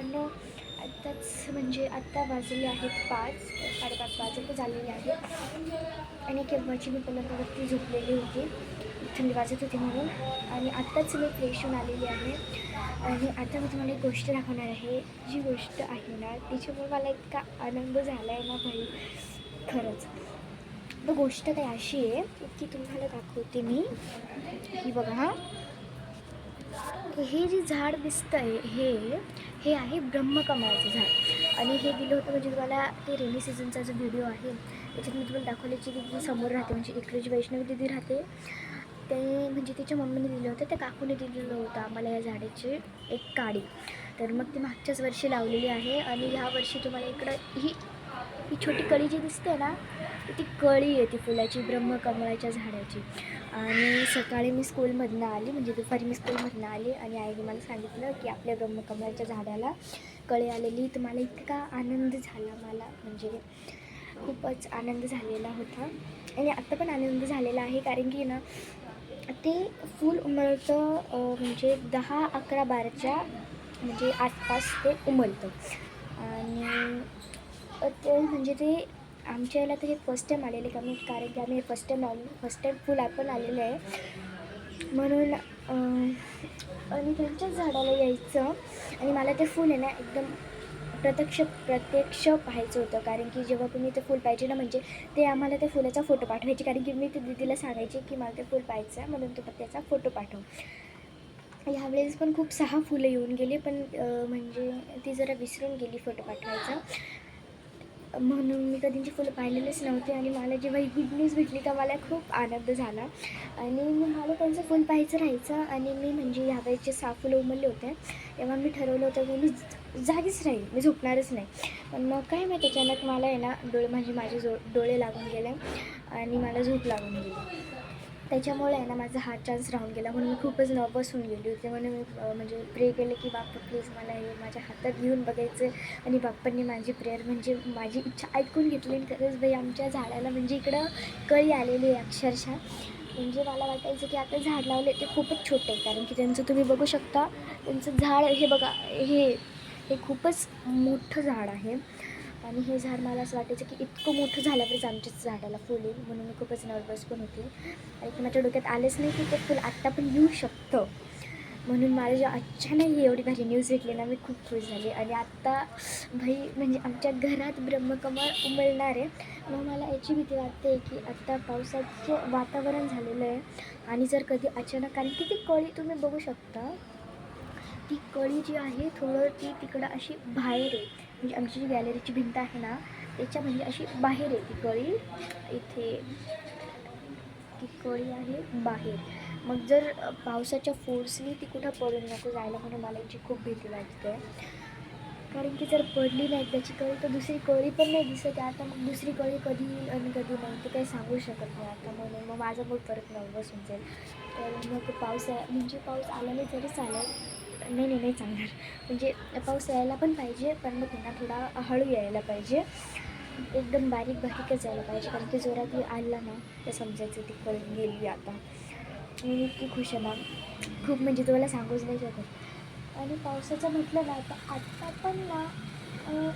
मित्रांनो, आत्ताच म्हणजे आत्ता वाजले आहेत 5, 5:30 वाजत झालेले आहेत आणि केव्हाची मी पलंगावरती झोपलेली होती, थंडी वाजत होती म्हणून. आणि आत्ताच मी फ्रेश होऊन आलेली आहे आणि आता मी तुम्हाला एक गोष्ट दाखवणार आहे. जी गोष्ट आहे ना, तिच्यामुळे मला इतका आनंद झाला आहे ना भाई, खरंच. तर गोष्ट काय अशी आहे की तुम्हाला दाखवते मी. ही बघा हां, हे जे झाड दिसतं आहे हे आहे ब्रह्मकमळाचं झाड. आणि हे दिलं होतं म्हणजे तुम्हाला ते रेनी सीझनचा जो व्हिडिओ आहे त्याच्यात मी तुम्हाला दाखवल्याची की ती समोर राहते, म्हणजे इकडे जी वैष्णवी दिदी राहते ते म्हणजे तिच्या मम्मीने दिलं होतं, त्या काकूने दिलेलं होतं आम्हाला या झाडाची एक काडी. तर मग ती मागच्याच वर्षी लावलेली आहे आणि ह्या वर्षी तुम्हाला इकडं ही ही छोटी कळी जी दिसते ना, ती कळी आहे ती फुलाची ब्रह्मकमळाच्या झाडाची. आणि सकाळी मी स्कूलमधनं आली, म्हणजे दुपारी मी स्कूलमधनं आली आणि आईने मला सांगितलं की आपल्या ब्रह्मकमळाच्या झाडाला कळी आलेली. तर मला इतका आनंद झाला, मला म्हणजे खूपच आनंद झालेला होता आणि आत्ता पण आनंद झालेला आहे. कारण की ना ते फूल उमलतं म्हणजे 10, 11, 12च्या म्हणजे आसपास ते उमलतं. आणि ते म्हणजे ते आमच्या याला तर हे फर्स्ट टाईम आलेले कारण की आम्ही फर्स्ट टाईम फुल ॲपल आलेलं आहे म्हणून. आणि त्यांच्याच झाडाला यायचं आणि मला ते फूल आहे ना एकदम प्रत्यक्ष पाहायचं होतं. कारण की जेव्हा पण मी ते फूल पाहिजे ना, म्हणजे ते आम्हाला त्या फुलाचा फोटो पाठवायचे. कारण की मी ते दीदीला सांगायचे की मला ते फूल पाहायचं आहे, म्हणून तो त्याचा फोटो पाठव. ह्यावेळेस पण खूप 6 फुलं येऊन गेली, पण म्हणजे ती जरा विसरून गेली फोटो पाठवायचा, म्हणून मी कधीची फुलं पाहिलेलीच नव्हते. आणि मला जेव्हा ही गुड न्यूज भेटली तर मला खूप आनंद झाला आणि मला त्यांचं फुल पाहायचं राहायचं. आणि मी म्हणजे ह्यावेळेचे 6 फुलं उमलले होते तेव्हा मी ठरवलं होतं की मी जागीच राहील, मी झोपणारच नाही. पण मग काय माहिती अचानक मला आहे ना माझे डोळे लागून गेले आणि मला झोप लागून गेली. त्याच्यामुळे आहे ना माझा हा चान्स राहून गेला, म्हणून मी खूपच नर्वस होऊन गेली होती. म्हणून मी म्हणजे प्रे केले की बाप्पा प्लीज मला हे माझ्या हातात घेऊन बघायचं. आणि बाप्पांनी माझी प्रेयर म्हणजे माझी इच्छा ऐकून घेतली आणि खरंच बाई आमच्या झाडाला म्हणजे इकडं कळी आलेली आहे अक्षरशः. म्हणजे मला वाटायचं की आता झाड लावले ते खूपच छोटे आहे, कारण की त्यांचं तुम्ही बघू शकता त्यांचं झाड हे बघा, हे खूपच मोठं झाड आहे. आणि हे झाड मला असं वाटायचं की इतकं मोठं झाल्यावरच आमच्याच झाडाला फुल येईल, म्हणून मी खूपच नर्वस पण होते. आणि की माझ्या डोक्यात आलेच नाही की ते फुल आत्ता पण येऊ शकतं. म्हणून मला जेव्हा अचानक ही एवढी भारी न्यूज भेटली ना, मी खूप खुश झाले. आणि आत्ता भाई म्हणजे आमच्या घरात ब्रह्मकमळ उमलणार आहे. मग मला याची भीती वाटते की आत्ता पावसाचं वातावरण झालेलं आहे आणि जर कधी अचानक, कारण की ती कळी तुम्ही बघू शकता, ती कळी जी आहे थोडं ती तिकडं अशी बाहेर आहे. म्हणजे आमची जी गॅलरीची भिंत आहे ना त्याच्या म्हणजे अशी बाहेर आहे ती कळी. इथे ती कळी आहे बाहेर. मग जर पावसाच्या फोर्सनी ती कुठं पडून नको जायला, म्हणून मला याची खूप भीती वाटते. कारण की जर पडली नाही त्याची कळी तर दुसरी कळी पण नाही दिसत आहे आता. मग दुसरी कळी कधी येईल आणि कधी नाही ते काही सांगू शकत नाही आता, म्हणून मग माझा मूड परत नर्वस होऊन जाईल. तर मग म्हणजे पाऊस आला नाही तरी चालेल. नाही चालणार. म्हणजे पाऊस यायला पण पाहिजे, पण मग त्यांना थोडा हळू यायला पाहिजे, एकदम बारीकच यायला पाहिजे. कारण की जोरात आला ना तर समजायचं ती कळून गेली आता. मी इतकी खुश आहे ना, खूप म्हणजे तुम्हाला सांगूच नाही शकत. आणि पावसाचं म्हटलं ना तर आत्ता पण ना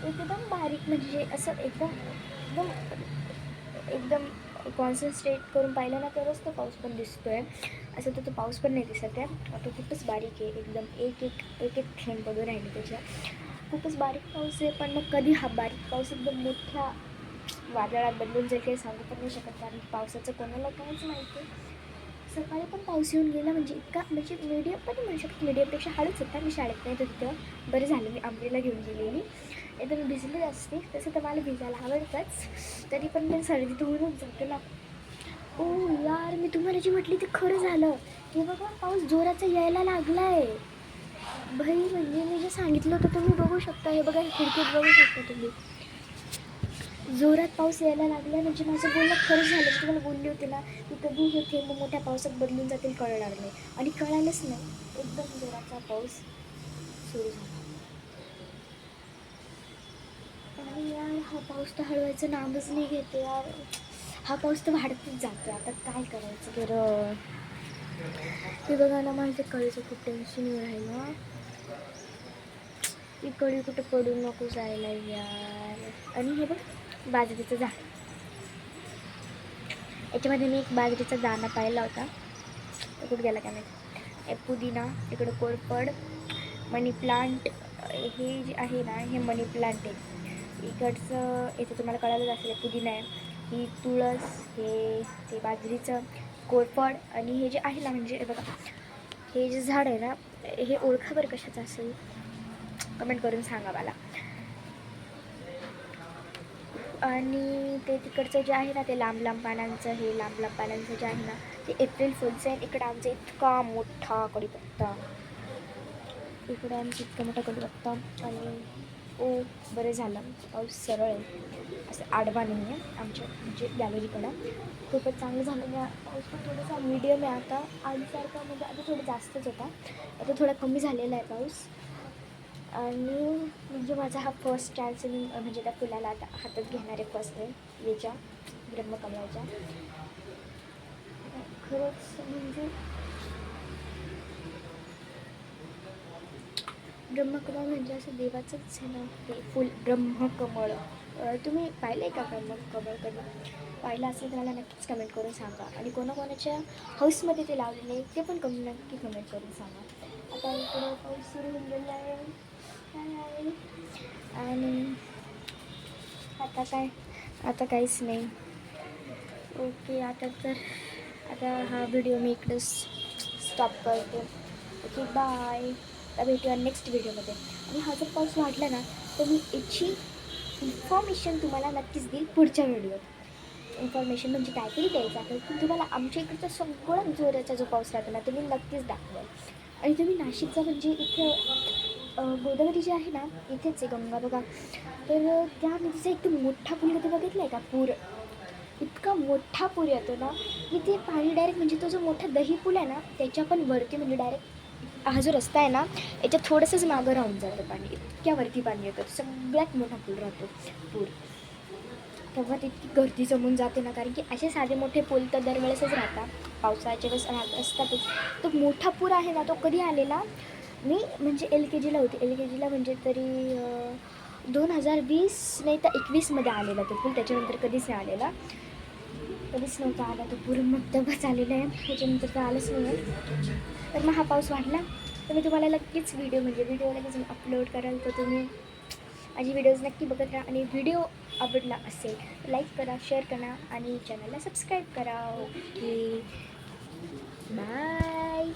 एकदम बारीक म्हणजे असं एकदम एकदम एकदम कॉन्सन्ट्रेट करून पाहिलं ना तरच तो पाऊस पण दिसतो आहे. असं तर तो पाऊस पण नाही दिसत आहे, तो खूपच बारीक आहे एकदम. एक थेंब पडून राहिले त्याच्या. खूपच बारीक पाऊस आहे, पण मग कधी हा बारीक पाऊस एकदम मोठ्या वादळात बदलून जाईल काही सांगू पण नाही शकत, कारण की पावसाचं कोणाला काहीच माहिती आहे. सकाळी पण पाऊस येऊन गेला म्हणजे इतका म्हणजे मीडियम पण म्हणू शकतो, मीडियमपेक्षा हळूच होता. मी शाळेत नाही तर तिथं बरं झालं मी आंबरीला घेऊन गेलेली, नाही तर मी भिजली असते. तसं तर मला भिजायला आवडतंच, तरी पण मी सर्दी तर होऊनच जाते ना. ओ यार, मी तुम्हाला जी म्हटली ते खरं झालं. हे बघा पाऊस जोराचा यायला लागला आहे भाई. म्हणजे मी जे सांगितलं होतं तुम्ही बघू शकता, हे बघा खिडकीत बघू शकता तुम्ही, जोरात पाऊस यायला लागला. म्हणजे माझं बोलणं खरं झालं. मी तुम्हाला बोलली होती ना की कधी हे थेंब मोठ्या पावसात बदलून जातील कळणार नाही, आणि कळालंच नाही. एकदम जोराचा पाऊस सुरू झाला. आणि यार हा पाऊस तर हळवायचं नामच नाही घेते यार. हा पाऊस तर वाढतच जातो, आता काय करायचं बरं. हे बघा ना, माझ्या कळीचं खूप टेन्शन येऊन राहिलं. ती कळी कुठं पडू नको जायला यार. आणि हे बघ बाजरीचं झाड, याच्यामध्ये मी एक बाजरीचा दाणा पाहिला होता, तो कुठं गेला काय माहिती. पुदिना, इकडं कोरफड, मनी प्लांट, हे जे आहे ना हे मनी प्लांट आहे. इकडचं इथं तुम्हाला कळायला असेल पुदिना आहे, ही तुळस, हे ते बाजरीचं, कोरफड. आणि हे जे आहे ना म्हणजे बघा हे जे झाड आहे ना हे ओळखा बरं कशाचं असेल, कमेंट करून सांगा मला. आणि ते तिकडचं जे आहे ना ते लांब लांब पानांचं, हे लांब लांब पानांचं जे आहे ना ते एप्रिल फुलचं आहे. इकडं आमचा इतका मोठा कढीपत्ता, इकडे आमचा इतका मोठा कढीपत्ता. आणि ओ बरं झालं पाऊस सरळ आहे, असं आडवा नाही आहे आमच्या म्हणजे गॅलरीकडं. खूपच चांगलं झालं. या पाऊस पण थोडासा मीडियम आहे आता, आधीसारखा म्हणजे आधी थोडं जास्तच होता, आता थोडा कमी झालेला आहे पाऊस. आणि म्हणजे माझा हा फर्स्ट चान्स मी म्हणजे त्या फुलाला आता हातात घेणारे फर्स्ट आहे याच्या ब्रह्मकमळाच्या. खरंच म्हणजे ब्रह्मकमळ म्हणजे असं देवाचंच आहे ना ते फुल ब्रह्मकमळ. तुम्ही पाहिलं आहे का ब्रह्मकमळ कधी? पाहिलं असेल तर मला नक्कीच कमेंट करून सांगा. आणि कोणाकोणाच्या हाऊसमध्ये ते लावलेले ते पण नक्की कमेंट करून सांगा. आता इकडं पाऊस सुरू होऊन गेला आहे आणि आता काहीच नाही. ओके, आता हा व्हिडिओ मी इकडं स्टॉप करते. Okay bye. आता भेटूया नेक्स्ट व्हिडिओमध्ये. आणि हा जर पाऊस वाढला ना तर मी याची इन्फॉर्मेशन तुम्हाला नक्कीच देईल पुढच्या व्हिडिओत. इन्फॉर्मेशन म्हणजे काहीतरी द्यायचं आहे पण तुम्हाला आमच्या इकडचा सगळ्यात जोराचा जो पाऊस राहतो ना तो मी नक्कीच दाखवेल. आणि तुम्ही नाशिकचा म्हणजे इथं गोदावरी जी आहे ना इथेच आहे गंगा बघा, तर त्या नदीचा एकदम मोठा पूल कधी बघितला आहे का? पूर, इतका मोठा पूर येतो ना की ते पाणी डायरेक्ट म्हणजे तो जो मोठा दही पूल आहे ना त्याच्या पण वरती म्हणजे डायरेक्ट हा जो रस्ता आहे ना याच्या थोडंसंच मागं राहून जातं पाणी, इतक्या वरती पाणी येतं. सगळ्यात मोठा पूल राहतो पूर, तेव्हा तितकी गर्दी जमून जाते ना. कारण की असे साधे मोठे पूल तर दरवेळेसच राहतात, पावसाळ्याच्या वेळेस असतातच. तो मोठा पूर आहे ना तो कधी आलेला, मी म्हणजे LKGला होती, LKGला म्हणजे तरी 2020 नाही तर 21मध्ये आलेला तो पूल, त्याच्यानंतर कधीच नाही आलेला, कधीच नव्हता आला तो पूर. मग तेव्हाच आलेला आहे, त्याच्यानंतर तर आलंच नाही आहे. तर मग हा पाऊस वाढला तर मी तुम्हाला लगेच व्हिडिओ लगेच अपलोड कराल, तर तुम्ही माझी व्हिडिओज नक्की बघत राहा. आणि व्हिडिओ आवडला असेल तर लाईक करा, शेअर करा आणि चॅनलला सबस्क्राईब करा. Okay bye.